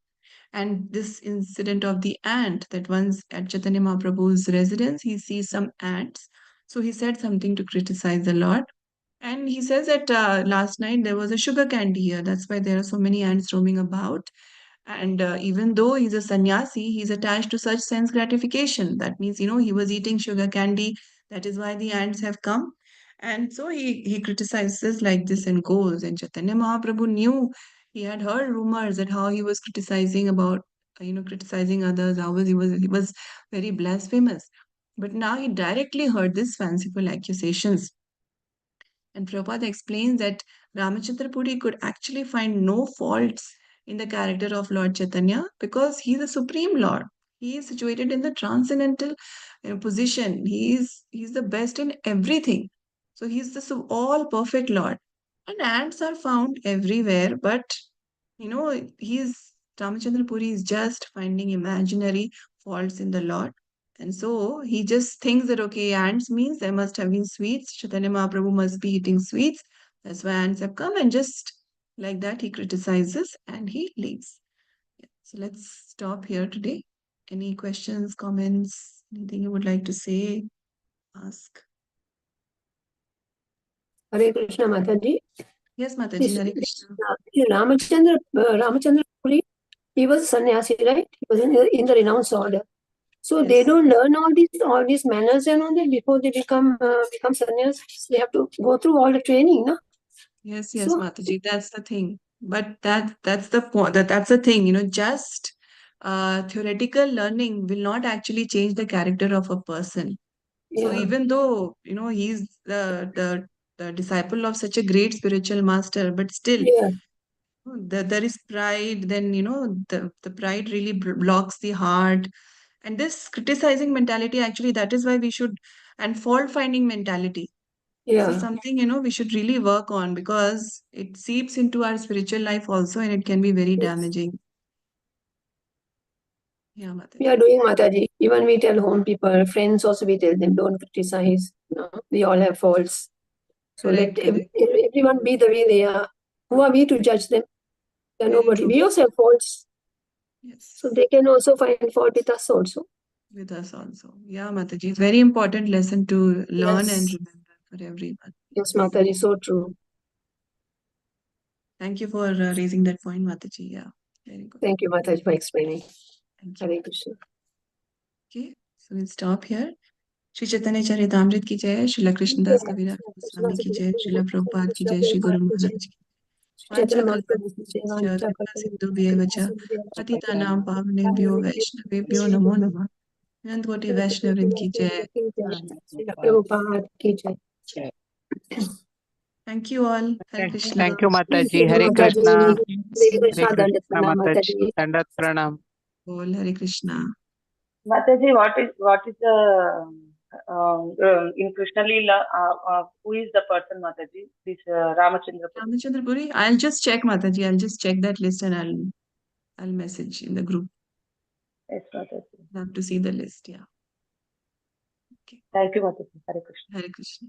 And this incident of the ant, that once at Chaitanya Mahaprabhu's residence, he sees some ants. So he said something to criticize the Lord. And he says that last night there was a sugar candy here. That's why there are so many ants roaming about. And even though he's a sannyasi, he's attached to such sense gratification. That means, he was eating sugar candy. That is why the ants have come. And so he criticizes like this and goes. And Chaitanya Mahaprabhu knew, he had heard rumors that how he was criticizing about, criticizing others, he was very blasphemous. But now he directly heard these fanciful accusations. And Prabhupada explains that Ramachandra Puri could actually find no faults in the character of Lord Chaitanya because he is the Supreme Lord. He is situated in the transcendental position. He's the best in everything. So he's the all perfect Lord. And ants are found everywhere, but he's Ramachandra Puri is just finding imaginary faults in the Lord. And so he just thinks that, okay, ants means there must have been sweets. Chaitanya Mahaprabhu must be eating sweets. That's why ants have come. And just like that, he criticizes and he leaves. Yeah. So let's stop here today. Any questions, comments, anything you would like to say, ask? Hare Krishna, Mataji. Yes, Mataji, This, Hare Krishna. Ramachandra Puri, he was a sannyasi, right? He was in the renounced order. So they Yes. don't learn all these manners and all that before they become sannyasis. They have to go through all the training, no? Yes, So Mataji, that's the thing. But that's the point. That's the thing. Just theoretical learning will not actually change the character of a person. So yeah, even though he's the disciple of such a great spiritual master, but still yeah, there is pride. Then the pride really blocks the heart, and this criticizing mentality actually that is why we should, and fault finding mentality. This is yeah. something, we should really work on because it seeps into our spiritual life also and it can be very Yes. damaging. Yeah, We Mataji. are doing Mataji. Even we tell home people, friends also, we tell them don't criticize. No, we all have faults. So let Correct. everyone be the way they are. Who are we to judge them? They are Very nobody. true. We also have faults. Yes. So they can also find fault with us also. With us also. Yeah, Mataji. It's very important lesson to learn and Yes. remember for everyone. Yes, Mataji, so true. Thank you for raising that point, Mataji. Yeah, very good. Thank you, Mataji, for explaining. Thank you. Hare Krishna. Okay, so we'll stop here. Shri Chaitanya Charitamrita ki jai, Srila Krishnadas Kaviraj Goswami ki jai, Srila Prabhupada ki jai, Shri Guru Maharaj ki Vancha kalpatarushya kripa sindhu bhyevacha patitanam pavanebhyo vaishnavebhyo namo namah. Anant Koti Vaishnavrind ki jai. Prabhupada ki jai. Thank you all. Hare Krishna. Thank you, Thank Mataji. you, Hare Mataji. Krishna. Hare Krishna, Hare Dandat Krishna, Pranam, Mataji. Mataji. Dandat Pranam. All Hare Krishna. Mataji, what is the in Krishna Lila? Who is the person, Mataji? This Ramachandra Puri. Ramachandra Puri. I'll just check, Mataji. I'll just check that list and I'll message in the group. Yes, Mataji. I'll have to see the list. Yeah. Okay. Thank you, Mataji. Hare Krishna. Hare Krishna.